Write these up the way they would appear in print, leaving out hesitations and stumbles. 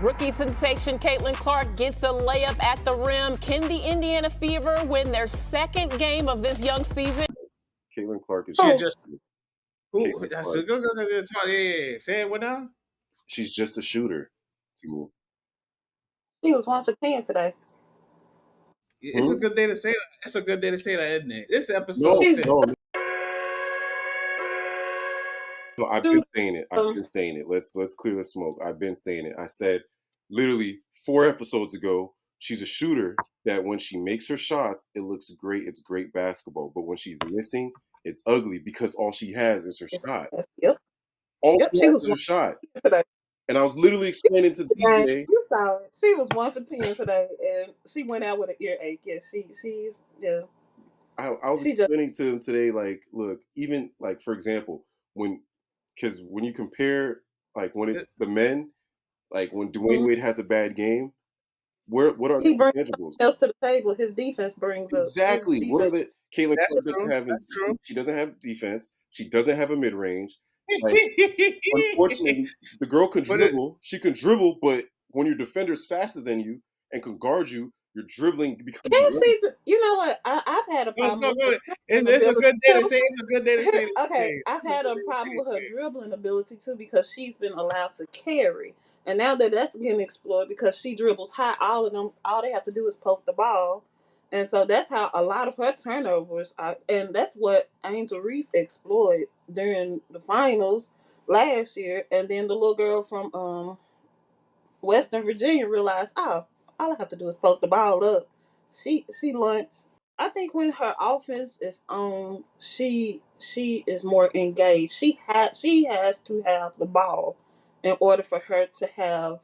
Rookie sensation Caitlin Clark gets a layup at the rim. Can the Indiana Fever win their second game of this young season? Caitlin Clark is Just who? Caitlin That's Clark. a good talk. Yeah. Say it. What now? She's just a shooter. To me. She was 1 for 10 today. It's a good day to say that. It's a good day to say that, isn't it? This episode. No, I've been saying it. I've been saying it. Let's clear the smoke. I've been saying it. I said literally 4 episodes ago, she's a shooter that when she makes her shots, it looks great. It's great basketball. But when she's missing, it's ugly because all she has is her shot. Yep. All she has is her shot. Today. And I was literally explaining to TJ. You saw it. She was 1 for 10 today, and she went out with an earache. Yeah, she's yeah. I was explaining to him today, like, look, even like for example, because when you compare, like when it's the men, like when Dwayne Wade has a bad game, what are the intangibles? Else to the table, his defense brings exactly. What are the Caitlin Clark doesn't have? True. She doesn't have defense. She doesn't have a mid range. Like, unfortunately, the girl can dribble. She can dribble, but when your defender's faster than you and can guard you, your dribbling becomes. Yeah, see, you know what? I've had a problem. It's a good day to say. It's a good day to say. Okay, I've had a problem with her dribbling ability too because she's been allowed to carry, and now that's getting explored because she dribbles high. All of them, all they have to do is poke the ball, and so that's how a lot of her turnovers are, and that's what Angel Reese exploited during the finals last year. And then the little girl from Western Virginia realized, all I have to do is poke the ball up. She launched. I think when her offense is on, she is more engaged. She has to have the ball in order for her to have,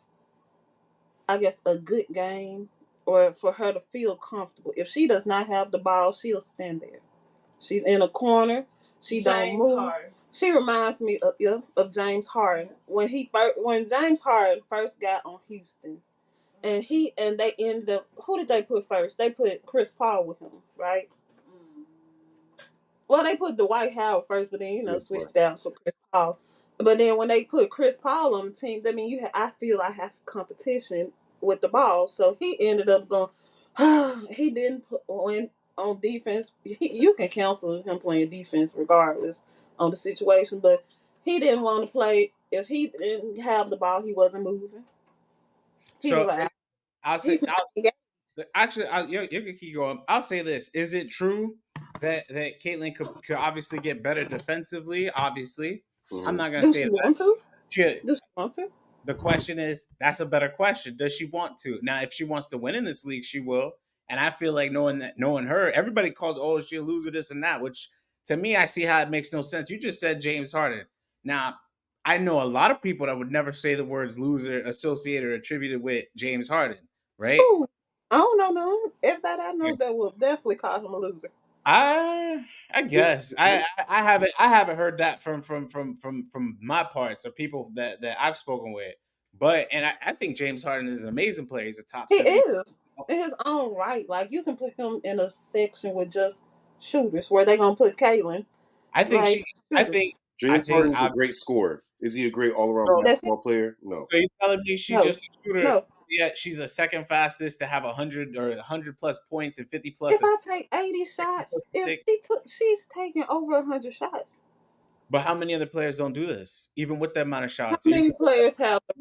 I guess, a good game or for her to feel comfortable. If she does not have the ball, she'll stand there. She's in a corner. She don't move. Harden. She reminds me of James Harden when James Harden first got on Houston. And they ended up. Who did they put first? They put Chris Paul with him, right? Well, they put Dwight Howard first, but then switched out for Chris Paul. But then when they put Chris Paul on the team, I mean, I feel I have competition with the ball. So he ended up going. He didn't win on defense. You can cancel him playing defense regardless on the situation, but he didn't want to play. If he didn't have the ball, he wasn't moving. He was like, you can keep going. I'll say this: is it true that Caitlin could obviously get better defensively? Obviously, I'm not gonna say that. Does she want to? The question is, that's a better question. Does she want to? Now, if she wants to win in this league, she will. And I feel like knowing her, everybody calls, is she a loser, this and that, which to me, I see how it makes no sense. You just said James Harden. Now, I know a lot of people that would never say the words loser associated or attributed with James Harden, right? Ooh, I don't know. No, if that I know, that will definitely call him a loser. I guess I haven't heard that from my parts or people that I've spoken with. But I think James Harden is an amazing player. He's a top. He is in his own right. Like you can put him in a section with just shooters where they're gonna put Caitlin. I think James Harden is a great scorer. Is he a great all-around basketball player? No. So you're telling me she's just a shooter? No. Yeah, she's the second fastest to have 100 or 100 plus points and 50 plus. If I take 80 shots, she's taking over 100 shots. But how many other players don't do this, even with that amount of shots? How many players have the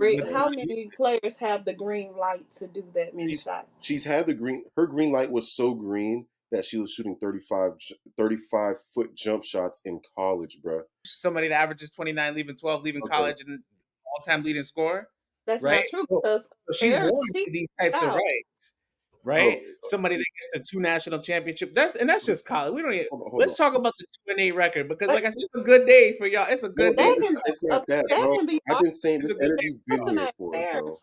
green light to do that many shots? She's had her green light was so green that she was shooting 35-foot jump shots in college, bro. Somebody that averages 29, leaving 12, leaving college, and all-time leading scorer. That's not true because she's won these types of rights, right? Somebody that gets the 2 national championships. That's just college. We don't even. Let's talk about the 2-8 record because, like I said, it's a good day for y'all. It's a good day. It's not that, bro. I've been saying this energy's been here for it, bro.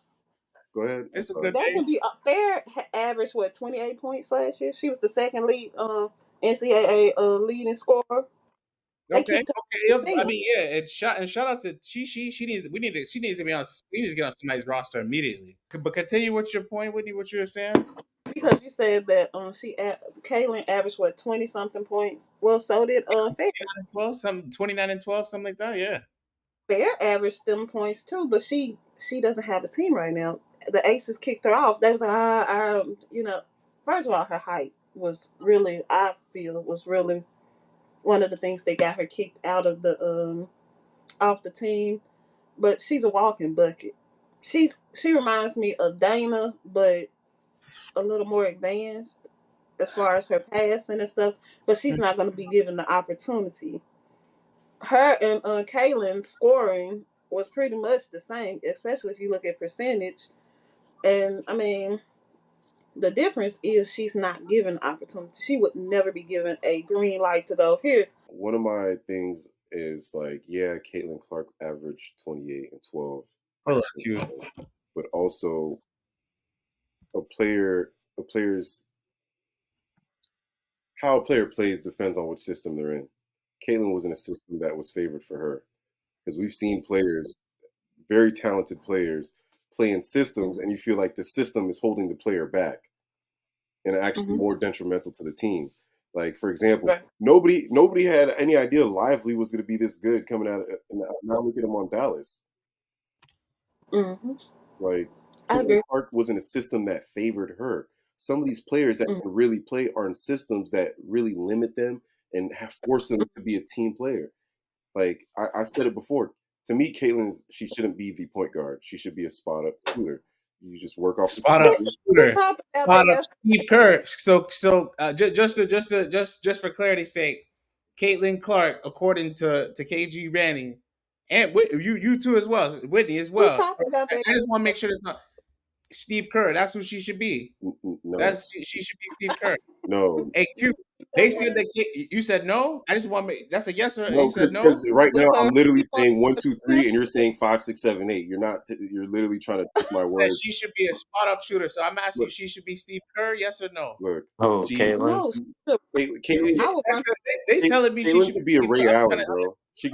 Go ahead. It's a good day. That can be fair. Average 28 points last year. She was the second lead NCAA leading scorer. Okay. I mean, yeah, and shout out to she needs to be on. We need to get on somebody's roster immediately. But continue with your point, Whitney. What you were saying? Because you said that Caitlin averaged 20-something points. Well, so did Fair. 29 and 12, something like that. Yeah. Fair averaged them points too, but she doesn't have a team right now. The Aces kicked her off. They was like, first of all, her height was really, I feel, was really one of the things that got her kicked out of the off the team. But she's a walking bucket. She reminds me of Dana, but a little more advanced as far as her passing and stuff. But she's not going to be given the opportunity. Her and Kaylin scoring was pretty much the same, especially if you look at percentage. And I mean, the difference is she's not given opportunity. She would never be given a green light to go here. One of my things is like, yeah, Caitlin Clark averaged 28 and 12. Oh, that's cute. But also a player's how a player plays depends on which system they're in. Caitlin was in a system that was favored for her. Because we've seen players, very talented players, play in systems and you feel like the system is holding the player back and actually more detrimental to the team. Like, for example, Right. nobody had any idea Lively was going to be this good coming out of, and now look at him on Dallas. Mm-hmm. Like, I Caitlin agree. Clark was in a system that favored her. Some of these players that can really play are in systems that really limit them and have forced them to be a team player. Like, I've said it before. To me, she shouldn't be the point guard. She should be a spot up shooter. You just work off Spot the up screen. shooter. talked about Spot that up Steve Kerr. So just for clarity's sake, Caitlin Clark, according to KG Randy, and you too as well, Whitney as well. talked about that. I just want to make sure it's not Steve Kerr. That's who she should be. No, She should be Steve Kerr. no, Hey, Q, they said that you said no. I just want to make that's a yes or no. you said no. Because right now I'm literally saying 1, 2, 3, and you're saying 5, 6, 7, 8. You're not. You're literally trying to twist my That words. she should be a spot up shooter. So I'm asking you, Look, she should be Steve Kerr, yes or no? look. Oh, Caitlin. No, Caitlin, I would want They telling me she Caitlin should could be a Steve Ray Kerr. Allen, bro. She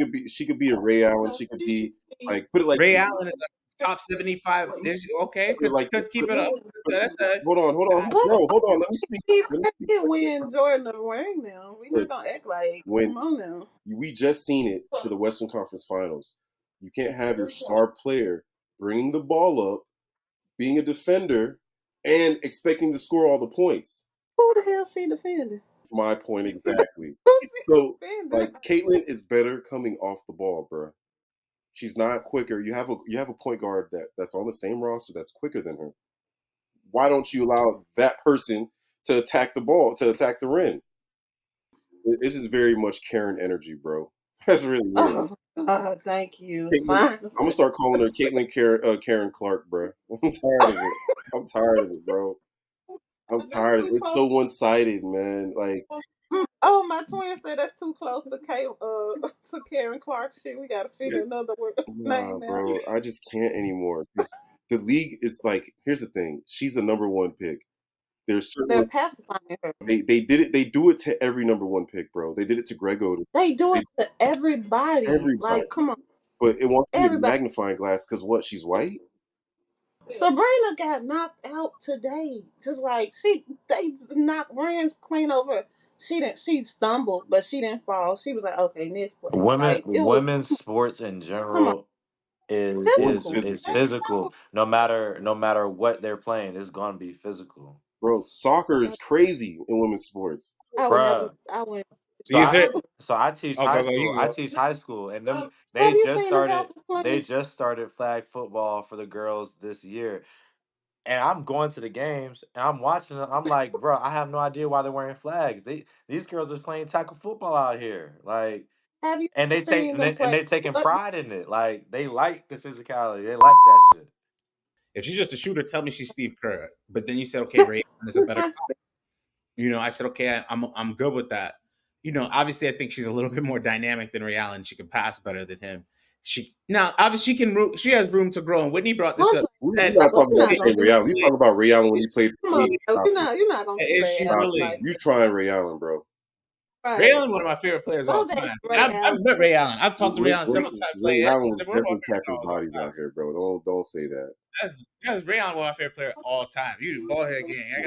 could be a Ray Allen. She could be like put it like Ray Allen is a top 75. Is okay. put it like this. Keep it up. That's a Hold on, bro. Hold on. Let me speak. Steve Kerr win Jordan the ring now. We Look, not gonna act like when come on now. we just seen it for the Western Conference Finals. You can't have your star player bringing the ball up, being a defender, and expecting to score all the points. Who the hell she defending? My point exactly. Who's So, defending? like, Caitlin is better coming off the ball, bro. She's not quicker. You have a point guard that's on the same roster that's quicker than her. Why don't you allow that person to attack the ball, to attack the rim? This is very much Karen energy, bro. That's really weird. Oh God, thank you. Caitlin, Fine. I'm gonna start calling her Karen Clark, bro. I'm tired of it. I'm tired of it, bro. I'm tired of it. It's so one-sided, man. Like, Oh, my twin said that's too close to to Karen Clark shit. We gotta figure another word nah, name bro. out. I just can't anymore. Because the league is like, here's the thing. She's a number one pick. There's certain They're ones, pacifying her. they did it. They do it to every number one pick, bro. They did it to Greg Oden. They do it to everybody. Everybody. Like, come on. But it wants to be a Everybody. magnifying glass because what? She's white? Sabrina got knocked out today. Just like they just knocked Rand's clean over. She stumbled, but she didn't fall. She was like, okay, next play. Like it was Women's sports in come on, general is One's is physical. is physical. physical. No matter what they're playing, it's gonna be physical. Bro, soccer is crazy in women's sports. I would never. Bruh. I wouldn't. So Is it? I teach Oh, high go, school. you I go. teach high school, and them Have you seen the Health they playing? just started flag football for the girls this year. And I'm going to the games and I'm watching them. I'm like, bro, I have no idea why they're wearing flags. These girls are playing tackle football out here. Like, Have you and seen them play? they taking pride in it. Like they like the physicality. They like that shit. If she's just a shooter, tell me she's Steve Kerr. But then you said, okay, Ray Allen is a better. I said, okay, I'm good with that. Obviously, I think she's a little bit more dynamic than Ray Allen. She can pass better than him. Obviously she has room to grow. And Whitney brought this up. We're not talking about Ray Allen. We talking about Ray Allen when he played for Come on, me. you're not gonna do Is she Ray Allen really? like You trying Ray Allen, bro. right. Ray Allen, one of my favorite players of all Go back time. to Ray I've Allen. met Ray Allen. I've talked to Ray Allen several times. Ray Like, Allen that's one of my definitely favorite packing players of all bodies time. out here, bro. Don't say that. That's Ray Allen, one of my favorite player all time. You ball head gang.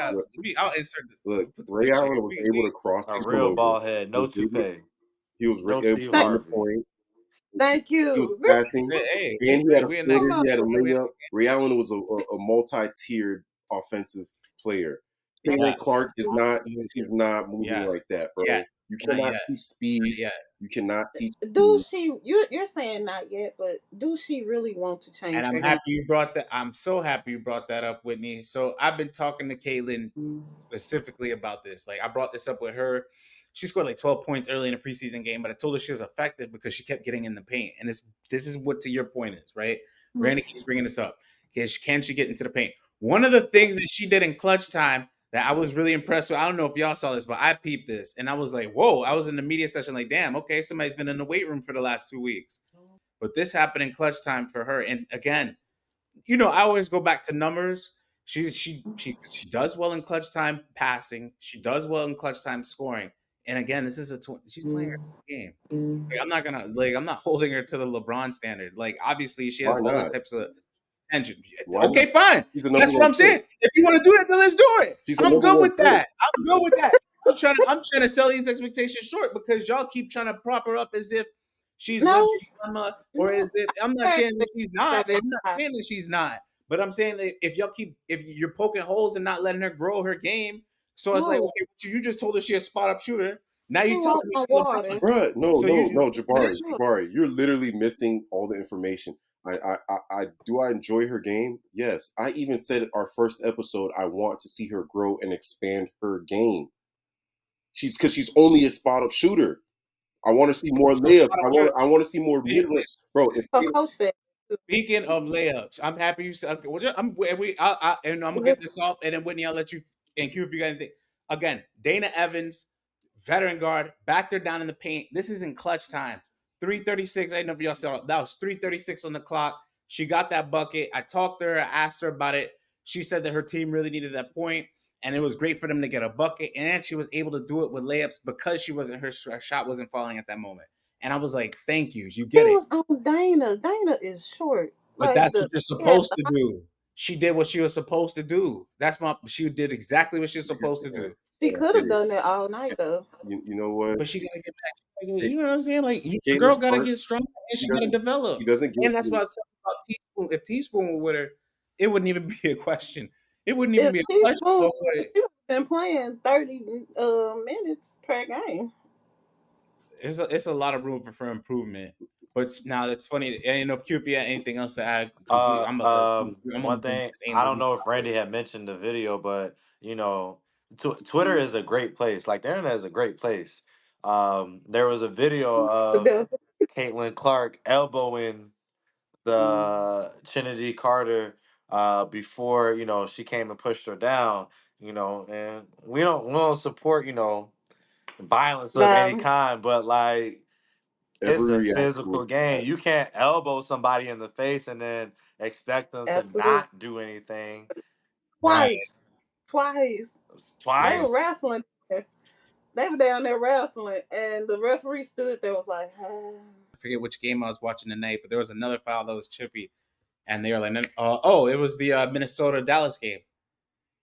I'll insert the Look, Ray Allen was able to cross A people real over. ball head, no toupee. He was No able Steve to run the Harvey. point. Thank He was you. passing, Hey, and he had a we in that. floater. He had a We in layup. Ray Allen was a multi-tiered offensive player. Caitlin Yes. Clark is not. She's not moving Yes. like that, Yeah. bro. You Not cannot yet. teach speed. Not yet. You cannot teach Do speed. she? You're saying not yet, but do she really want to change And her I'm game? happy you brought that. I'm so happy you brought that up, Whitney. So I've been talking to Caitlin specifically about this. Like I brought this up with her. She scored like 12 points early in a preseason game, but I told her she was effective because she kept getting in the paint. And this is what to your point is, right? Randy keeps bringing this up. Can she get into the paint? One of the things that she did in clutch time that I was really impressed with. I don't know if y'all saw this, but I peeped this and I was like, whoa, I was in the media session like, damn, okay, somebody's been in the weight room for the last 2 weeks. But this happened in clutch time for her. And again, I always go back to numbers. She does well in clutch time passing. She does well in clutch time scoring. And again, this is she's playing her game. Like, I'm not holding her to the LeBron standard. Like obviously she has Why all these not? types of attention. Why Okay, not? fine. She's the number That's what one I'm saying. pick. If you want to do it, then let's do it. She's the I'm number good one with pick. that. I'm good with that. I'm trying to sell these expectations short because y'all keep trying to prop her up as if she's No, Web Drama, or no. is it? I'm not Her saying that she's not. expectations I'm not are very saying that she's not. But I'm saying that if you're poking holes and not letting her grow her game, so it's like, No, okay, you just told her she's a spot up shooter. Now she you telling walked me on she's LeBron. water. Bruh, no, So no, you no, Jabari, No. Jabari, you're literally missing all the information. I enjoy her game. Yes, I even said our first episode. I want to see her grow and expand her game. Because she's only a spot up shooter. I want to see more so layups. spot up shooter. I want to see more mid range, bro. If Her coach said, Speaking of layups, I'm happy you said. Okay, well, and I'm gonna "Is get it this off, and then Whitney, I'll let you and Q if you got anything. Again, Dana Evans, veteran guard, backed her down in the paint. This is in clutch time. 3:36. I know if y'all saw that was 3:36 on the clock. She got that bucket. I talked to her. I asked her about it. She said that her team really needed that point, and it was great for them to get a bucket. And she was able to do it with layups because her shot wasn't falling at that moment. And I was like, "Thank you. You he get it." was on Dana. Dana is short. But Like that's what the you're yeah, supposed to do. She did what she was supposed to do. She did exactly what she was supposed to do. she I could get have it. done that all night though. You know what? But she gotta get back. You know what I'm saying? Like the Caitlin girl gotta Clark, get strong and she she gotta doesn't. develop. She doesn't get. And that's what I was talking about Teaspoon. If Teaspoon were with her, it wouldn't even be a question. It wouldn't even If be a question. teaspoon, But she would have been playing 30 minutes per game. it's a lot of room for improvement. But now that's funny. And you know, Q, if you had anything else to add, complete. I'm One gonna go thing Miss I Angel. don't You know if stop Randy it. had mentioned the video, but Twitter is a great place. Like the internet is a great place. There was a video of Caitlin Clark elbowing the Chennedy Carter before she came and pushed her down. And we don't support violence of any Violence, kind, but like it's Every a reaction. physical game. You can't elbow somebody in the face and then expect them to absolutely. not do anything. Like Twice, twice. They were twice. wrestling. They were down there wrestling, and the referee stood there was like, ah. I forget which game I was watching tonight, but there was another foul that was chippy, and they were like, "Oh, it was the Minnesota Dallas game."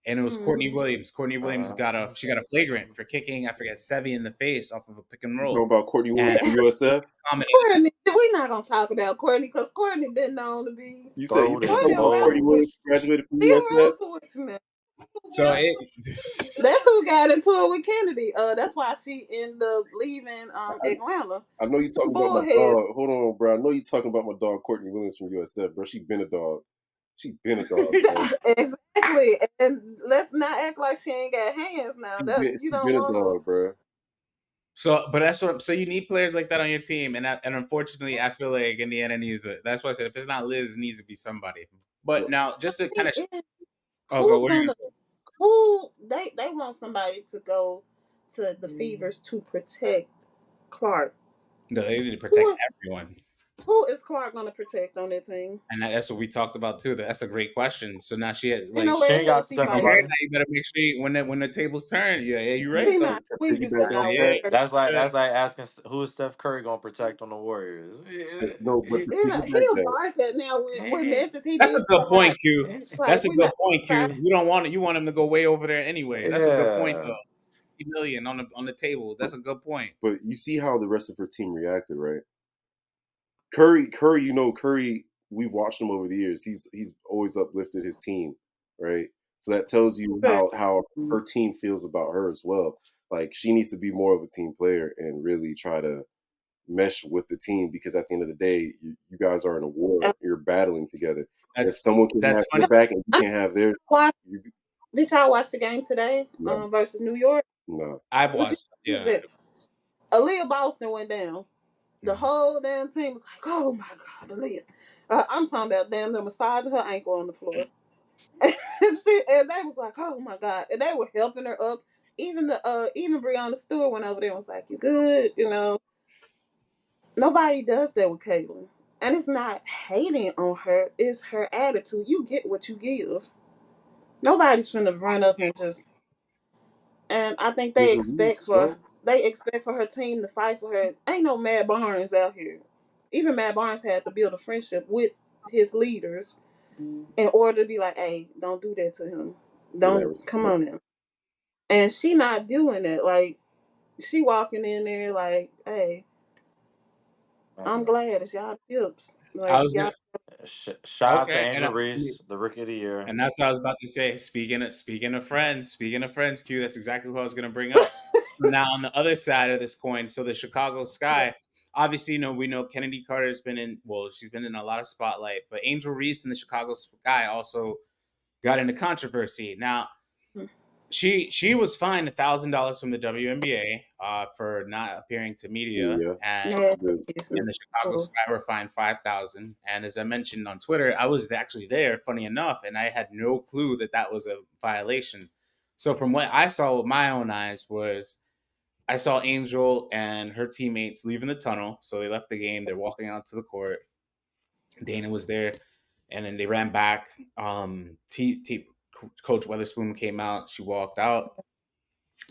And it was Mm. Courtney Williams. Courtney Williams got a flagrant for kicking, I forget, Sevy in the face off of a pick and You know roll. about Courtney Williams And from USF? commenting, Courtney, we're not gonna talk about Courtney because Courtney been known to be. You said Golden Courtney will Courtney wrestle with Williams balls. graduated from He'll USF? wrestle with you now. so it, That's who got into it with Kennedy. That's why she ended up leaving Atlanta. I know you talking about my Bullhead. dog. Hold on, bro. I know you talking about my dog Courtney Williams from USF, bro. She been a dog. She been a dog, bro. Exactly. And let's not act like she ain't got hands now. That you She don't been a want to. dog, bro. but that's what. So you need players like that on your team, and unfortunately, I feel like Indiana needs it. That's why I said if it's not Liz, it needs to be somebody. But now, just to kind of, go. Who's What are you gonna? gonna say? Who they want somebody to go to the Fevers to protect Clark. No, they need to protect Who everyone. who is Clark gonna protect on that team? And that's what we talked about too. That's a great question. So now she had Ain't like no She way ain't in hell got to she protect you fighting. hear nobody. that? You better make sure when the tables turn. Yeah, you're right She though. not swinging for Piggyback off no that. way. That's like asking who is Steph Curry gonna protect on the Warriors. No, but to piggyback He'll that, guard that now with Memphis. He That's a did good try. point, Q. Like That's a we good not point, try. Q. You don't want it. You want him to go way over there anyway. That's a good point Yeah. though. 50 million on the table. That's a good point. but you see how the rest of her team reacted, right? Curry, Curry. We've watched him over the years. He's always uplifted his team, right? So that tells you Right. how her team feels about her as well. Like she needs to be more of a team player and really try to mesh with the team because at the end of the day, you guys are in a war. You're battling together. If someone can have That's your funny. back and you can't have theirs, Did y'all watch the game today no, versus New York? no. I've What you watched. think of Yeah. it? Aaliyah Boston went down. The whole damn team was like, "Oh my God, Aaliyah!" I'm talking about damn them massaging her ankle on the floor, and they was like, "Oh my God!" And they were helping her up. Even Breonna Stewart went over there and was like, "You good?" Nobody does that with Caitlyn, and it's not hating on her; it's her attitude. You get what you give. Nobody's finna run up and just. And I think There's a reason, bro. they expect for her team to fight for her. Ain't no Matt Barnes out here. Even Matt Barnes had to build a friendship with his leaders in order to be like, "Hey, don't do that to him. In that Don't come respect. on now." And she not doing it. Like she walking in there like, "Hey, I'm glad it's y'all tips. I Like was gonna. y'all." Shout out to Okay, Angel Reese, the rookie of the year. and that's what I was about to say. Speaking of friends, Q. That's exactly what I was gonna bring up. Now on the other side of this coin, so the Chicago Sky. Obviously, we know Kennedy Carter's been in. Well, she's been in a lot of spotlight, but Angel Reese and the Chicago Sky also got into controversy. Now, she was fined $1,000 from the WNBA for not appearing to media, Yeah. and Nasty The, business. the Chicago Oh, Sky were fined 5,000. And as I mentioned on Twitter, I was actually there, funny enough, and I had no clue that that was a violation. So from what I saw with my own eyes was I saw Angel and her teammates leaving the tunnel. So they left the game. They're walking out to the court. Dana was there, and then they ran back. Coach Weatherspoon came out. She walked out.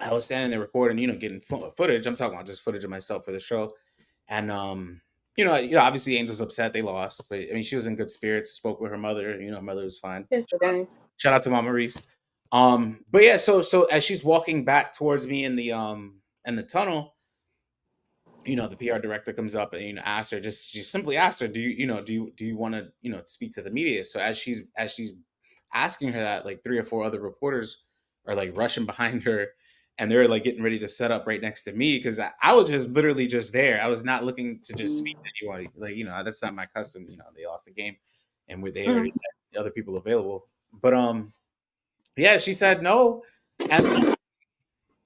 I was standing there recording, getting footage. I'm talking about just footage of myself for the show, and obviously Angel's upset they lost, but I mean she was in good spirits. Spoke with her mother. Her mother was fine. it's the game. Shout out to Mama Reese. But yeah, so as she's walking back towards me in the tunnel, the PR director comes up and asks her, just simply asked her, do you want to speak to the media? So as she's asking her that, like three or four other reporters are like rushing behind her, and they're like getting ready to set up right next to me because I was just literally just there. I was not looking to just speak to anyone. Like that's not my custom. They lost the game, and they already had other people available. But yeah, she said no, and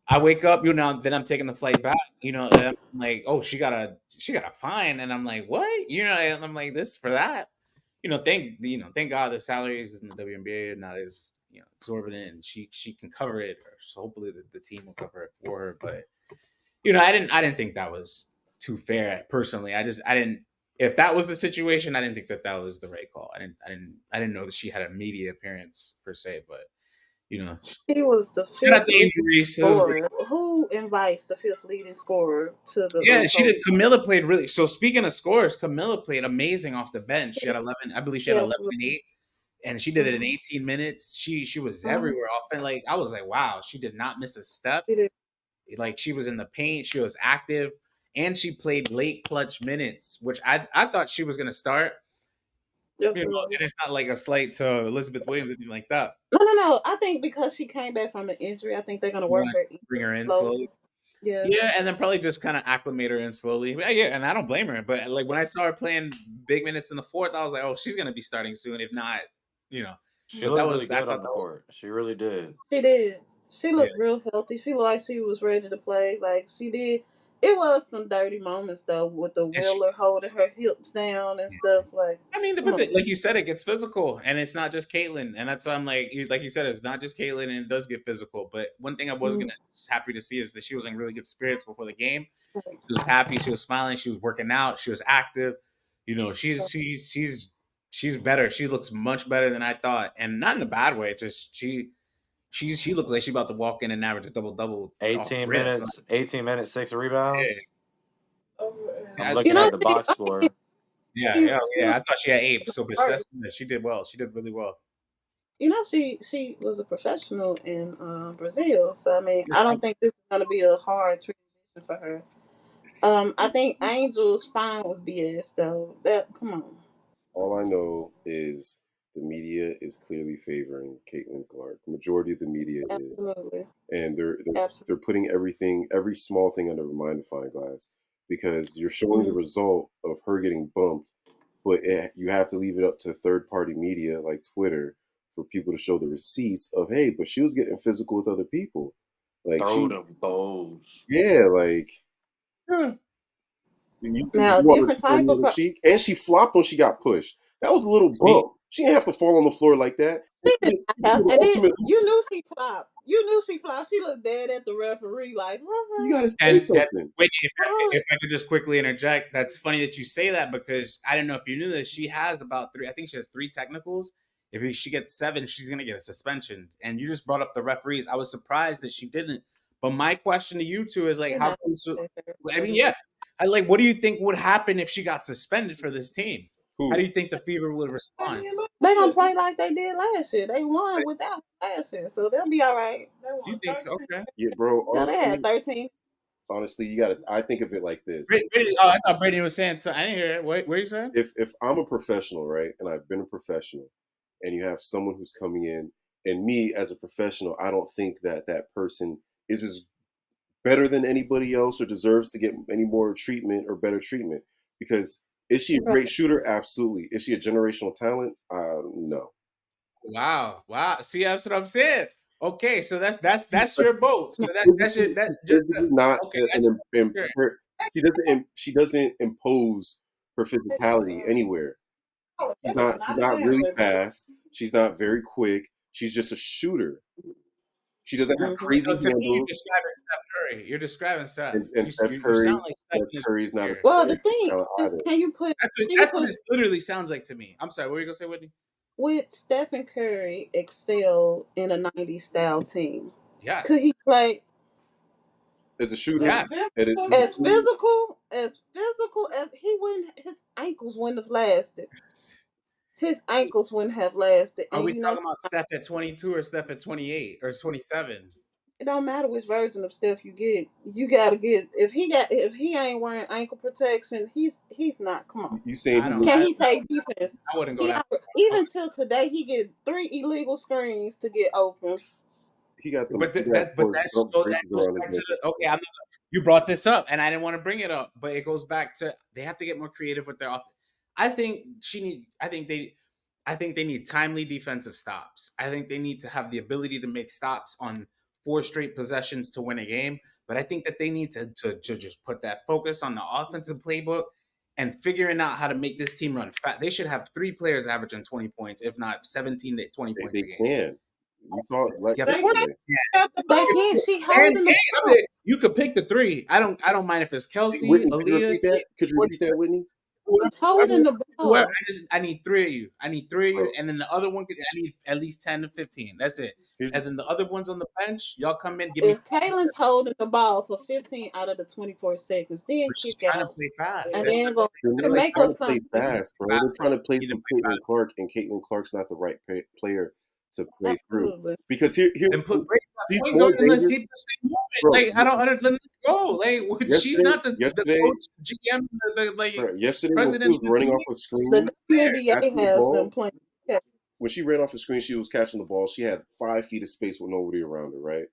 I wake up, then I'm taking the flight back, and I'm like, oh, she got a fine, and I'm like, what, and I'm like, this for that, thank God the salaries in the WNBA are not as exorbitant, and she can cover it, or so hopefully the team will cover it for her, but I didn't think that was too fair personally. I didn't. If that was the situation, I didn't think that was the right call. I didn't know that she had a media appearance per se, but She was the shout out fifth to leading Angel Reese. It was great. scorer. Who invites the fifth leading scorer to the Yeah, she coach? did. Camilla played really. So speaking of scores, Camilla played amazing off the bench. She had 11. I believe she had Yeah, 11 and 8, and she did it in mhm, 18 minutes. She was mhm. everywhere off, and like I was like, wow, she did not miss a step. She did. Like she was in the paint, she was active, and she played late clutch minutes, which I thought she was gonna start. Absolutely. And it's not like a slight to Elizabeth Williams or anything like that. No. I think because she came back from an injury, I think they're gonna You work want her to in bring her in slowly. slowly. Yeah. Yeah, and then probably just kind of acclimate her in slowly. Yeah, and I don't blame her. But like when I saw her playing big minutes in the fourth, I was like, oh, she's gonna be starting soon. If not, you know. She But that looked was really I good thought on that the was court. She really did. She did. She yeah. looked real healthy. She looked like she was ready to play. Like she did. It was some dirty moments though, with the And she, Wheeler holding her hips down and stuff. Like, I mean, come on. like you said, it gets physical, and it's not just Caitlyn, and that's why I'm like you said, it's not just Caitlyn, and it does get physical. But one thing I was Mhm. gonna happy to see is that she was in really good spirits before the game. She was happy, she was smiling, she was working out, she was active. She's better. She looks much better than I thought, and not in a bad way. Just she looks like she's about to walk in and average a double double off 18 rip. minutes, 18 minutes, 6 Yeah, rebounds. I'm I, You looking know, at the box score. she was I thought she had apes. So, but first. she did well. She did really well. She was a professional in Brazil. So I mean, I don't think this is gonna be a hard transition for her. I think Angel's fine was BS though. That come on. All I know is the media is clearly favoring Caitlin Clark. The majority of the media is, Absolutely. and they're Absolutely. putting everything, every small thing under a magnifying glass because you're showing the result of her getting bumped, but you have to leave it up to third-party media like Twitter for people to show the receipts of hey, but she was getting physical with other people, like Throw she, them bows. yeah, like. You Now, want to different turn type the of other cheek? And she flopped when she got pushed. That was a little bump. She didn't have to fall on the floor like that. And she she did did, not she did have, the and then ultimate. you knew she flopped. You knew she flopped. She looked dead at the referee like, You got to say And that's something. wait, Call if it. I could just quickly interject, that's funny that you say that because I don't know if you knew this. She has about three. I think she has 3 technicals. If she gets 7, she's gonna get a suspension. And you just brought up the referees. I was surprised that she didn't. But my question to you two is like, She how not can so? fair. I mean, yeah, I like. What do you think would happen if she got suspended for this team? How Who? do you think the Fever would respond? They gonna play like they did last year. They won without last year, so they'll be all right. You think so? Okay. Yeah, bro. Yeah, they had 13. Honestly, you got to. I think of it like this: Oh, I thought Brady was saying. So I didn't hear it. What you saying? if I'm a professional, right, and I've been a professional, and you have someone who's coming in, and me as a professional, I don't think that that person is as better than anybody else or deserves to get any more treatment or better treatment. Because is she a Right. great shooter? Absolutely. Is she a generational talent? No. Wow. See, that's what I'm saying. Okay, so that's But your boat. So she's that's your physically, that she's just physically not okay. That's your she doesn't impose her physicality anywhere. She's not really fast. She's not very quick. She's just a shooter. She doesn't have crazy So to me, you're handles. describing Steph Curry. You're describing Steph. And Steph You sound Curry, like Steph Steph in his Curry is not a career. Well, the generational thing talent is, either. can you That's what put this literally sounds like to me. I'm sorry. What were you gonna say, Whitney? would Stephen Curry excel in a '90s style team? Could Yes. he play As a shooter, Yes. as physical as he wouldn't? His ankles wouldn't have lasted. His ankles wouldn't have lasted, Are and we you know talking about Steph at 22 or Steph at 28 or 27? it don't matter which version of stuff you get. You gotta get if he ain't wearing ankle protection, he's not. Come on. you saying I he don't. would, Can he take defense? I wouldn't go He that far. even till today he get 3 illegal screens to get open. he got them, But he got but those that's jump so that braces goes around his back to neck. the okay. You brought this up, and I didn't want to bring it up, but it goes back to they have to get more creative with their offense. I think she need. I think they need timely defensive stops. I think they need to have the ability to make stops on 4 straight possessions to win a game. But I think that they need to just put that focus on the offensive playbook and figuring out how to make this team run fast. They should have 3 players averaging 20 points, if not 17 to 20 points They a game. can. You saw it like Yeah, of course yesterday. They can. She and holding the I'm ball. you could pick the 3. I don't mind if it's Kelsey, Whitney, could you Aliyah, repeat that? Could you repeat that, Whitney? She's holding the whoever. ball. I need 3 of you. I need 3 of you, Bro, and then the other one I need at least 10 to 15. That's it. here's And then the other ones on the bench, y'all come in, give me 5 If to 7. Kaylin's holding the ball for 15 out of the 24 seconds, then But she's kick trying to out, play fast. and That's then the go they're thing. not make trying up to play something. They need to fast, play bro. They're fast. trying to play They need to through play Caitlin fast. Clark, and Caitlin Clark's not the right player to play through. Absolutely. Because here's Then put Grace on she's point more guard and let's dangerous, keep the same movement. bro. Like I don't understand. Let's go. Like she's not the Yesterday, coach, GM, the yesterday when she president was of the running league. off of The screens, WNBA catching the has them ball, playing. Yeah. when she ran off the screen, she was catching the ball. She had 5 feet of space with nobody around her, right?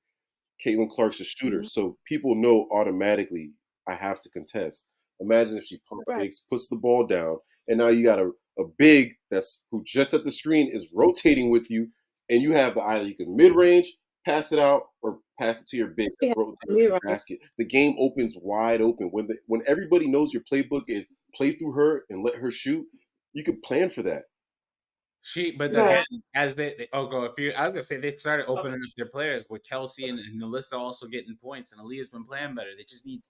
Caitlin Clark's a shooter, Mhm. so people know automatically I have to contest. Imagine if she pump Right. fakes, puts the ball down, and now you got a big that's who just at the screen is rotating with you, and you have the either you can mid range, pass it out, or pass it to your big She that's has rotating them to the mid-range. basket. The game opens wide open when everybody knows your playbook is play through her and let her shoot. You could plan for that. But Right. again, as go if you, I was gonna say they've started opening up their players with Kelsey and Alyssa also getting points, and Aliyah's been playing better. They just need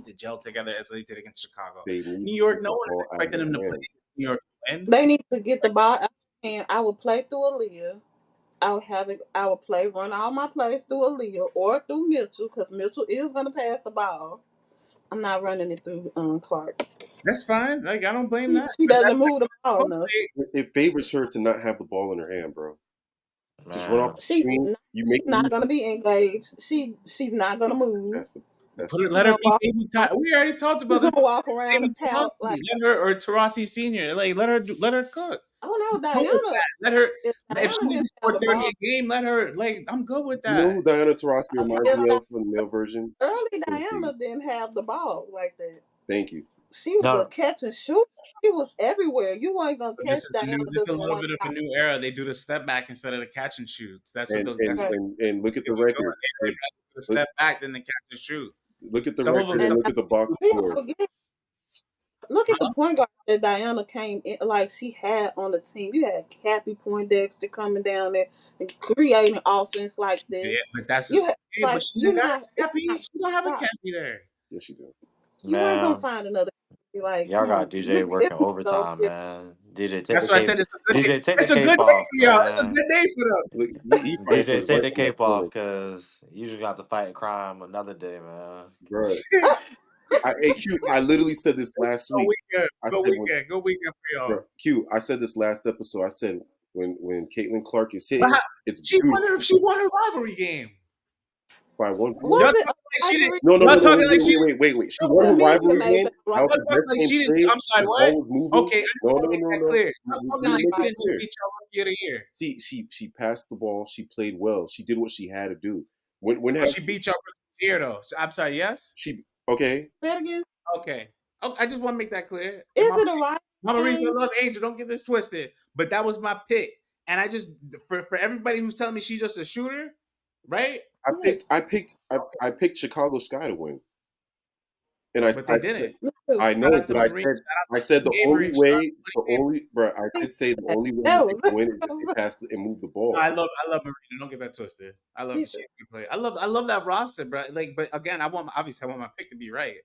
to gel together as they did against Chicago. They need New to York, get no the one is ball out of expecting their them to play hands. New York to win. They need to get the ball out, and I would play through Aliyah. I would run all my plays through Aliyah or through Mitchell because Mitchell is gonna pass the ball. I'm not running it through Clark. That's fine. Like I don't blame that. She But doesn't that's move the ball enough. It favors her to not have the ball in her hand, bro. Just run off Man, the She's screen. You make the not defense. gonna be engaged. She's not gonna move. That's the That's Put her, true. let her be walk baby. around, We already talked she's about this. gonna walk around Baby the palace Tarasi, like, let her or Tarasi Senior. Like let her cook. oh no, I'm good with Diana. that. Let her. If If she Diana needs didn't to have score the 30 ball, a game, let her. Like I'm good with You know that. who Diana Taurasi reminds if me of from the male version? early Thank you. Diana didn't have the ball like that. Thank you. She was a No, catch and shoot. She was everywhere. You weren't gonna But catch this is a Diana new. This is just a in little one bit of a spot. new era. They do the step back instead of the catch and shoots. That's what And the. and That's Right. what and look at the the kids are doing. record. They'd rather do the Look, step back than the catch and shoot. look at the Some of them. record And and Some look at the box people score. forget. Look at the point guard that Diana came in like she had on the team. You had Cappy Poindexter coming down there and creating offense like yeah, this. but that's You had, yeah, but like she you're didn't got not. a It's cappy. not She don't have a stop. cappy there. Yes, you do. You ain't gonna man. find another. Like, Y'all come got on, DJ it's working so overtime, different. man. DJ, take That's the why I cape. said it's a good. DJ, take the It's a cape good day off, for y'all. It's a man. good day for them. Look, he fighting for DJ, his take life the in that cape off, corner, cause you just got to fight crime another day, man. bro. Q, I literally said this last Go week. weekend. I Go said, weekend. Go weekend for y'all. bro, Q, I said this last episode. I said when Caitlin Clark is But hitting, it's she beautiful won her rivalry game. by 1 point. Y'all Was talking it a like she didn't. rivalry? No, no, Y'all no, no, talking like she. wait. She No, won To a me, it rivalry made game. that That right. was y'all the talking best like game she didn't. played. I'm sorry. The What? ball was moving. Okay, I just want to make that clear. Y'all We talking didn't like make she it didn't just clear. beat y'all rookie of the year. She passed the ball. She played well. She did what she had to do. When But have she beat y'all rookie of the year though. So, I'm sorry. Yes. she okay? Say it again. Okay. Oh, I just want to make that clear. And Is it a rivalry Mama Reese, I game? love Angel. Don't get this twisted. But that was my pick. And I just for everybody who's telling me she's just a shooter, right? Yes. I picked Chicago Sky to win, and But they didn't. Me too. I Shout know, out to but Marie. Shout out I to said the Gabriel. only Shout out way, to Gabriel. I did say the only way That that they was can win is if they pass and move the ball. I love Marina. Don't get that twisted. I love me she too. a good player. I love that roster, bro. Like, but again, obviously I want my pick to be right.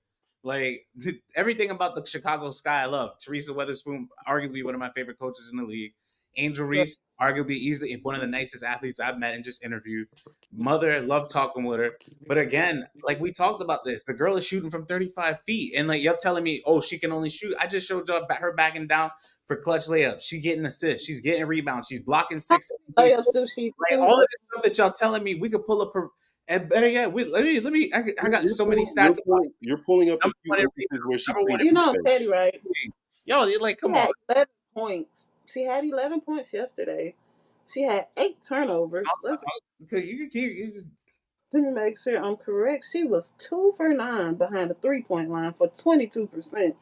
Like everything about the Chicago Sky, I love. Teresa Weatherspoon, arguably one of my favorite coaches in the league. Angel Reese, arguably easily one of the nicest athletes I've met and just interviewed. Mother, love talking with her. But again, like we talked about this, the girl is shooting from 35 feet, and like you're telling me, oh, she can only shoot. I just showed y'all her backing down for clutch layups. She's getting assists. She's getting rebounds. She's blocking 6 Layup sushi like too. all of this stuff that y'all telling me, we could pull up her. And better yet, let me. I got so many stats about You're pulling up the number few one in instances where she number one played in You know, defense. Teddy, right? yo, you're like, She come had on. 11 points. She had 11 points yesterday. She had 8 turnovers. Because you just Let me make sure I'm correct. She was 2 for 9 behind the 3-point line for 22%.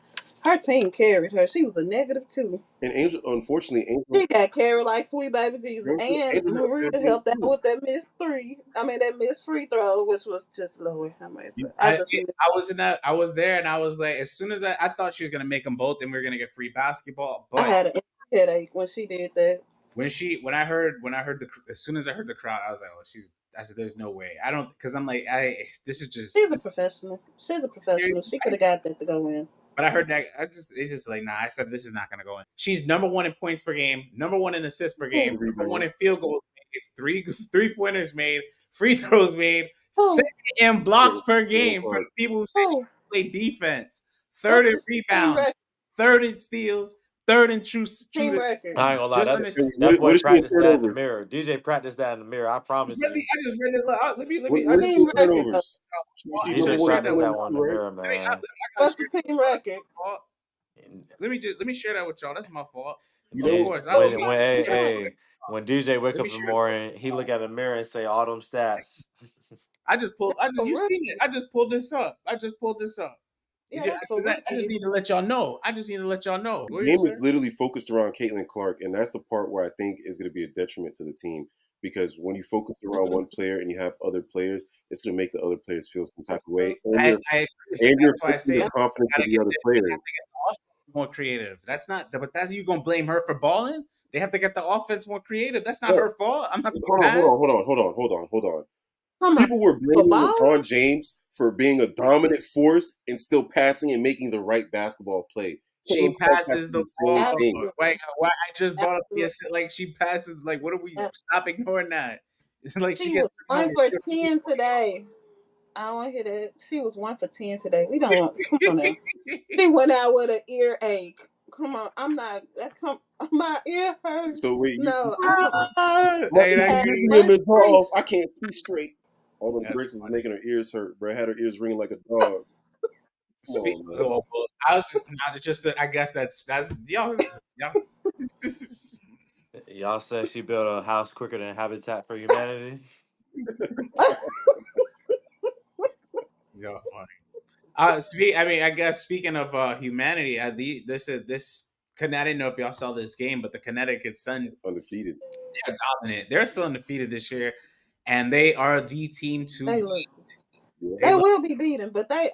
Her team carried her. She was a -2. And Angel, unfortunately, She got carried like sweet baby Jesus. And Angel had a Maria bad game helped out too. with that missed three. I mean, that missed free throw, which was just Lord have mercy. I I just missed. was in that. I was there, and I was like, as soon as I thought she was gonna make them both, and we were gonna get free basketball. I But had a headache when she did that. when I heard as soon as I heard the crowd, I was like, oh, I said, there's no way. I don't, because I'm like, this is just. She's a professional. She's a professional. She could have got that to go in. But I heard that it's just like, nah, I said this is not gonna go in. She's number one in points per game, number one in assists per game, Who? number one in field goals made, three pointers made, free throws made, Who? second in blocks per Caitlin game for Clark. the people who say she Who? play defense, third What's in the team rebounds, record? third in steals, third in true. Team record. I ain't gonna lie. Just understand. That What boy is she in practiced that in the turnovers? mirror. DJ practiced that in the mirror. I promise you. I just read it. Let me. I What is just. she Team in record though. turnovers? She's I number DJ just one in shared that. practiced that turnovers one in too, the right? mirror, man. I got What's the team record? let me share that with y'all. That's my fault. You Of know, course, Oh, When DJ wake let me up in the share. morning, he look at the mirror and say all them stats. I just pulled. for You real. seen it? I just pulled this up. I just Yeah, that's for just rookies. need to let y'all know. I just need to let y'all know. the What are you game is saying? literally focused around Caitlin Clark, and that's the part where I think is going to be a detriment to the team because when you focus around one player and you have other players, it's going to make the other players feel some type of way, and I agree. you're That's why I affecting say the confidence of gotta the get other they players. have to get the offense more creative. That's not. But that's you gonna blame her for balling. They have to get the offense more creative. That's not But her fault. I'm not gonna hold be on, mad. hold on. Come on, People were for blaming ball. LeBron James for being a dominant force and still passing and making the right basketball play. She Caitlin Clark has passes to do the the same ball. thing. Absolutely, Right? Why I just brought up the absolutely. assist. Like she passes. Like what are we? Stop ignoring that. It's like she She was gets 1 for 10 today. I don't want to hear that. She was 1 for 10 today. We don't want. Come on now. She went out with an earache. Come on, I'm not. My ear hurts. So wait, No, I don't. my Hey, ear that Had gives green. me a one mental off. brace. I can't see straight. All those That's bricks was funny. making her ears hurt, bro. Had her ears ringing like a dog. Come on, man. Well, I was not just. I guess that's y'all. Y'all said she built a house quicker than Habitat for Humanity. Y'all funny. I mean, I guess speaking of humanity, this. I didn't know if y'all saw this game, but the Connecticut Sun, Undefeated. they're dominant. They're still undefeated this year, and they are the team to They beat. look. Yeah. They They look. will be beaten, but they.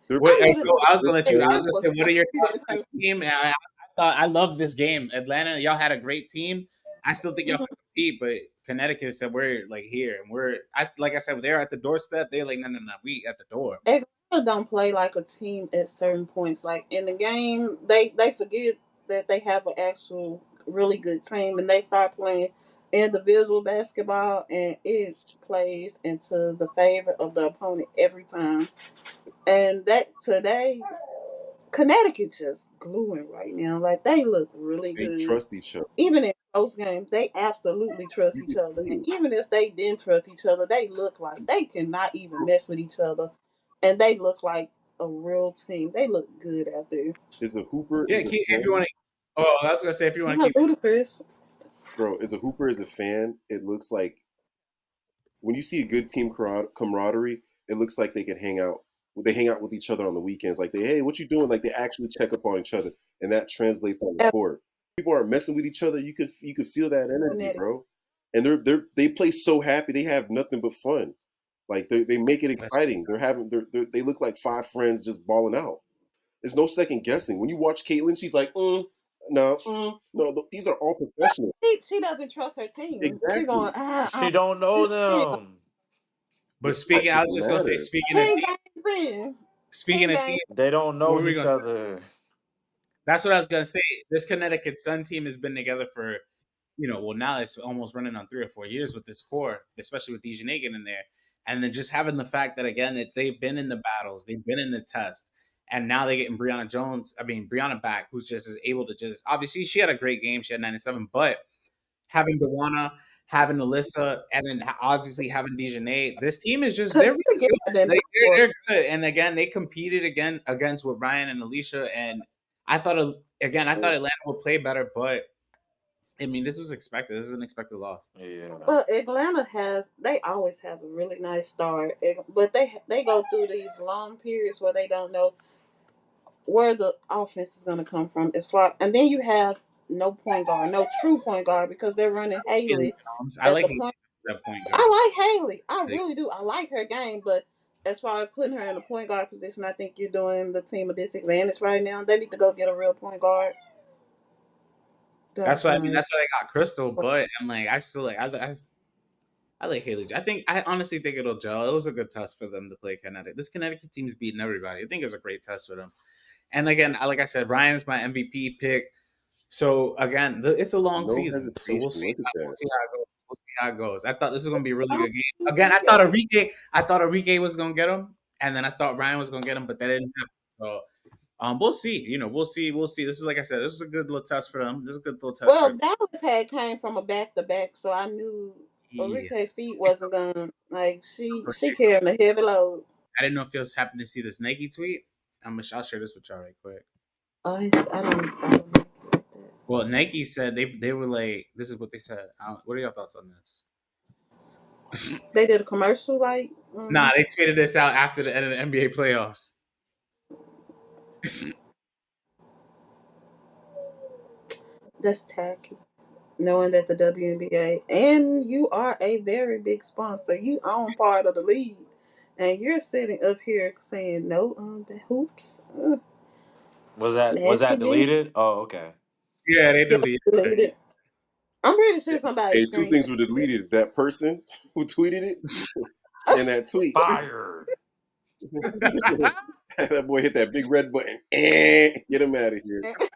They're What, I knew that I was gonna let you. I was was gonna say, what are your thoughts undefeated on in the game? I thought I love this game. Atlanta, y'all had a great team. I still think y'all person. can compete, but Connecticut said we're like here, and like I said, they're at the doorstep. They're like, no, we at the door. Atlanta don't play like a team at certain points. Like in the game, they forget that they have an actual really good team, and they start playing individual basketball, and it plays into the favor of the opponent every time. And that today, Connecticut just gluing right now. Like they look really they good. trust each other. Even in close games, they absolutely trust You each can other. see And it. even if they didn't trust each other, they look like they cannot even mess with each other. And they look like a real team. They look good out there. Is a hooper Yeah, is a if you fan, want to. Oh, I was gonna say if you want to Not keep. ludicrous. bro. Is a hooper is a fan. It looks like when you see a good team camaraderie, it looks like they can hang out. They hang out with each other on the weekends. Like hey, what you doing? Like they actually check up on each other, and that translates on the court. People aren't messing with each other. You could feel that energy, Connecticut. bro. And they play so happy. They have nothing but fun. Like they make it That's exciting. They look like five friends just balling out. There's no second guessing. When you watch Caitlyn, she's like, no. These are all professionals. She doesn't trust her team. She Exactly. going, She don't know she them. But That I was doesn't just gonna say, matter. 10 games in. 10 speaking of team, games. They don't what know were we each gonna say? other. That's what I was gonna say. This Connecticut Sun team has been together for, well, now it's almost running on 3 or 4 years with this core, especially with Dejanay in there, and then just having the fact that again that they've been in the battles, they've been in the test, and now they're getting Brianna back, who's just is able to just obviously she had a great game, she had 97, but having Dewana, having Alyssa, and then obviously having Dejanay, this team is just they're really Connecticut good. been Like, for they're good, and again they competed against with Ryan and Alicia, and I thought Atlanta would play better, but I mean, this was expected. This is an expected loss. Yeah. Well, Atlanta they always have a really nice start, but they go through these long periods where they don't know where the offense is going to come from as far, and then you have no point guard, no true point guard because they're running Haley Haley Jones. I at like the Haley point. Jones at point guard. I like Haley. I Like, really do. I like her game, but as far as putting her in the point guard position, I think you're doing the team a disadvantage right now. They need to go get a real point guard. that's That's why I mean. my. That's why I got Crystal, but I'm like, I still like. I like Haley. I honestly think it'll gel. It was a good test for them to play Connecticut. This Connecticut team's beating everybody. I think it was a great test for them. And again, like I said, Ryan's my MVP pick. So again, it's a long No season, so we'll hesitation. see. Look at We'll that. see how it goes. We'll see how it goes. I thought this was gonna be a really Oh, good game. Again, I thought Enrique was gonna get him, and then I thought Ryan was gonna get him, but that didn't happen. So we'll see. We'll see. This is like I said, this is a good little test for them. This is a good little test for Well, them. Dallas had came from a back to back, so I knew Yeah. Enrique feet wasn't gonna like she carrying a heavy load. I didn't know if you was happen to see this Nike tweet. I'll share this with y'all right quick. Oh, I don't like that. Well, Nike said they were like, this is what they said. What are your thoughts on this? They did a commercial like. Nah, they tweeted this out after the end of the NBA playoffs. That's tacky. Knowing that the WNBA and you are a very big sponsor, you own part of the league, and you're sitting up here saying no the hoops, Was nasty that bitch. deleted? Oh, okay. Yeah, they Yeah, deleted deleted it. it. I'm pretty sure somebody Hey, two screened things were deleted. That person who tweeted it and that tweet. Fired. That boy hit that big red button. Get him out of here. it.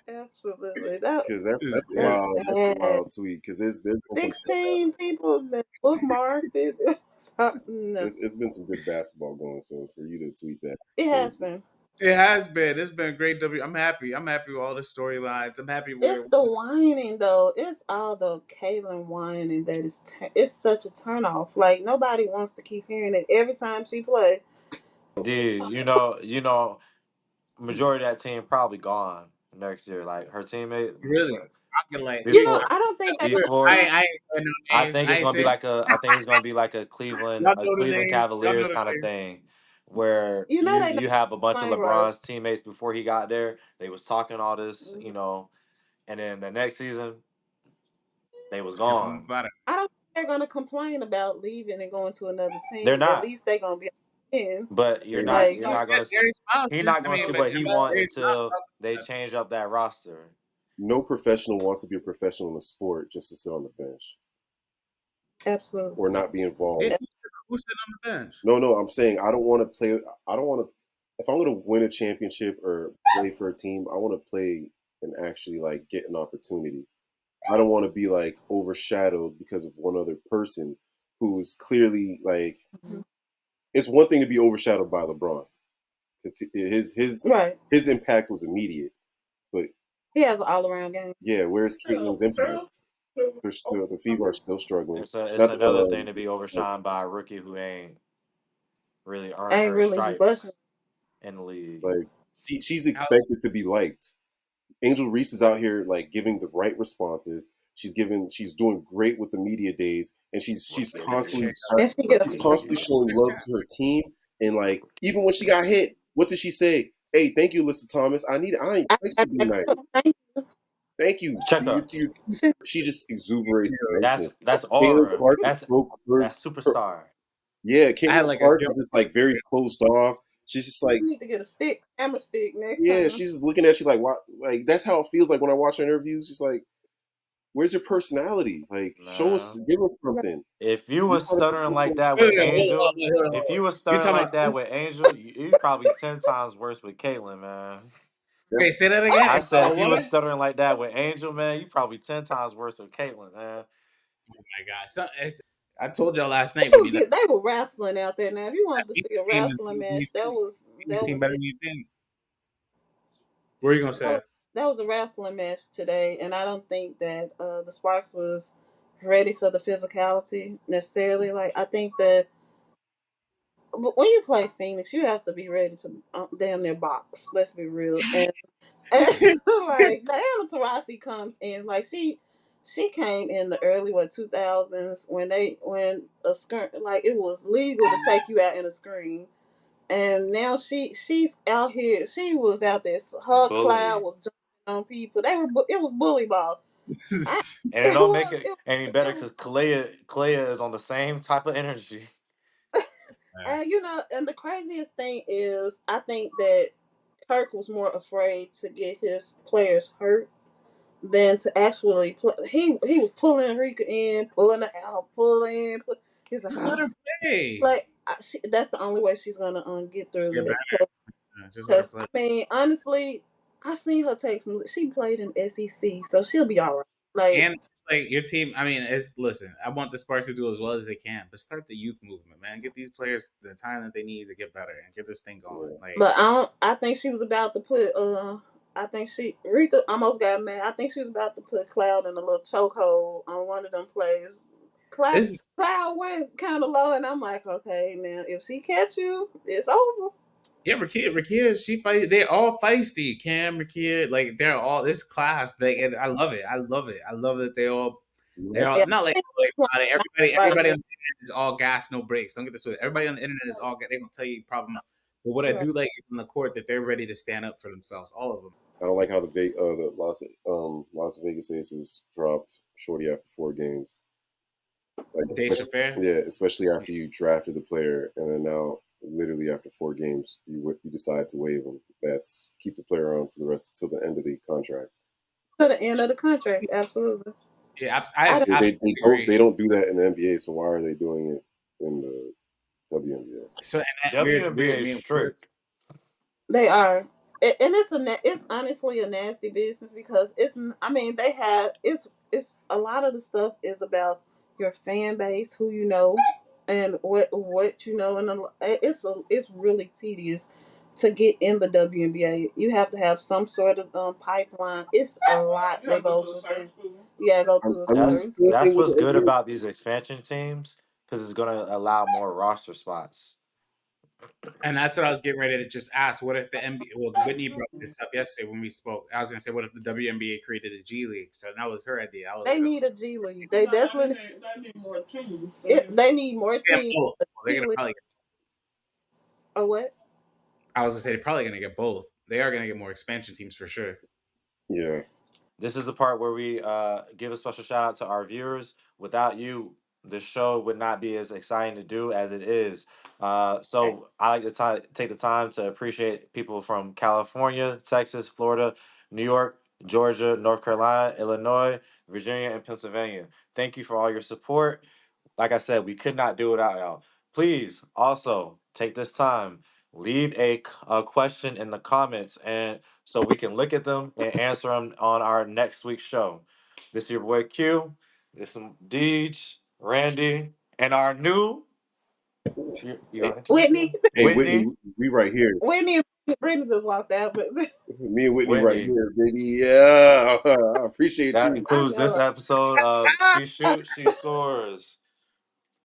Absolutely, that Because This that's is- a bad. wild tweet. Because there's been some 16 people that bookmarked it. So, no, it's been some good basketball going. So for you to tweet that, it has crazy. been. It has been. It's been great. I'm happy. I'm happy with all the storylines. I'm happy It's where. the whining though. It's all the Caitlyn whining that is. It's such a turnoff. Like nobody wants to keep hearing it every time she play. Dude, majority of that team probably gone next year. Like her teammate Really, I can like. You know, before I don't think they. before I ain't saying no I names. think I it's ain't gonna be saying. like I think it's gonna be like a Y'all know the Cleveland names. Y'all know Cavaliers the kind of names. thing, where You know they you have a bunch of playing right. LeBron's teammates before he got there. They was talking all this, and then the next season they was Yeah, I'm gone. I don't think they're gonna complain about leaving and going to another They're team. At not. least they're gonna be in. But They're not. Like you're No, not gonna Darius Miles he's is. not I gonna mean, see but what he want Darius Miles until talked they about change up that roster. No professional wants to be a professional in a sport just to sit on the bench absolutely. or not be involved. it. Who's sitting on the bench? No, I'm saying I don't want to play. I don't want to. If I'm going to win a championship or play for a team, I want to play and actually like get an opportunity. I don't want to be like overshadowed because of one other person who's clearly like. Mhm. It's one thing to be overshadowed by LeBron because Right. his impact was immediate, but He has an all around game. yeah, where's Caitlin's impact? They're still the Fever are still struggling. It's Not another thing to be overshined by a rookie who ain't really earned Ain't her really busting. stripes in the league. like she's expected to be liked. Angel Reese is out here like giving the right responses. She's doing great with the media days, and she's constantly And she get she's a constantly showing love to her team. And like even when she got hit, what did she say? Hey, thank you, Alyssa Thomas. I didn't expect you to be nice. Thank you. Check up. She just exuberates niceness. That's Caitlin aura. Clark is so close. That's superstar. Yeah, I had Caitlin like a Clark guilt. is just like very closed off. She's just like You need to get a stick, camera stick next yeah, time. she's just looking at you like what like that's how it feels like when I watch her interviews. She's like, where's your personality? Like show us Man. give us something. If you You was gotta stuttering like that Hold with on, hold Angel, on, hold on, if hold on. you was You stuttering talking like that about? with Angel, you probably 10 times worse with Caitlyn, man. Wait, say that Oh, I again. said Oh, if you was what? stuttering like that with Angel, man, you probably 10 times worse with Caitlyn, man. Oh my God! I told y'all last night we people need that. get they were wrestling out there now. If you wanted to see a Phoenix team is wrestling match, Phoenix team better it. than you think. What are you gonna That say? was, that was a wrestling match today, and I don't think that the Sparks was ready for the physicality necessarily. Like I think that but when you play Phoenix, you have to be ready to damn near box. Let's be real. And like Diana Taurasi comes in, like she came in the early 2000s when a screen like it was legal to take you out in a screen. And now she's out here. She was out there. Her cloud Bully. was jumping on people. It was bully ball. I, And it it don't make was it it, any it better was because Kalea is on the same type of energy. and and the craziest thing is I think that Kirk was more afraid to get his players hurt than to actually play. He was pulling Rika in, pulling her out, pulling. He's like, Just let her play. that's the only way she's gonna get through Get that. better. Just let her Because play. I mean, honestly, I seen her take some. She played in SEC, so she'll be all right. Like, And like your team, I mean, listen. I want the Sparks to do as well as they can, but start the youth movement, man. Get these players the time that they need to get better and get this thing going. Yeah. Like but I don't. I think she was about to put. I think Rika almost got mad. I think she was about to put Cloud in a little chokehold on one of them plays. Cloud, this, Cloud went kind of low, and I'm like, okay, now if she catch you, it's over. yeah, Rakia, she fight. They're all feisty. Cam, Rakia, like they're all this class. And I love it. I love it. I love that they're all Yeah, not like, right everybody now. on the internet is all gas, no brakes. Don't get this way. Everybody on the internet is all gas. They're gonna tell you problem. But what I Right. do like is on the court that they're ready to stand up for themselves. All of them. I don't like how the Las Vegas Aces dropped Shorty after 4 games. Like Daisha Fair. yeah, especially after you drafted the player and then now literally after 4 games you decide to waive him. That's keep the player on for the rest till the end of the contract. To the end of the contract, absolutely. Yeah, I I don't. absolutely agree. They don't do that in the NBA. So why are they doing it in the WNBA? So and that WNBA weird. is Me and weird. strict. They are, and it's honestly a nasty business because it's. I mean, they have it's a lot of the stuff is about your fan base, who you know, and what you know, and it's really tedious to get in the WNBA. You have to have some sort of pipeline. It's a lot that goes with it. Yeah, go through a I mean, certain That's same school. thing that's with what's the good NBA. about these expansion teams because it's gonna allow more roster spots. And that's what I was getting ready to just ask. What if the NBA? Well, Whitney brought this up yesterday when we spoke. I was gonna say, what if the WNBA created a G League? So that was her idea. I was They like, need a G League. They definitely they need more teams. They need more teams. both. They're G gonna League probably. or what? I was gonna say they're probably gonna get both. They are gonna get more expansion teams for sure. Yeah. This is the part where we give a special shout out to our viewers. Without you, the show would not be as exciting to do as it is. So I like to take the time to appreciate people from California, Texas, Florida, New York, Georgia, North Carolina, Illinois, Virginia, and Pennsylvania. Thank you for all your support. Like I said, we could not do it without y'all. Please also take this time, leave a question in the comments, and so we can look at them and answer them on our next week's show. This is your boy Q. This is Deej, Randy, and our new. You Hey, want to introduce Whitney. them? hey, Whitney. Whitney, we right here. Whitney and Brittany just walked out, but Me and Whitney right Whitney. here, baby. Yeah, I appreciate That you. I includes know. this episode of She Shoots, She Scores.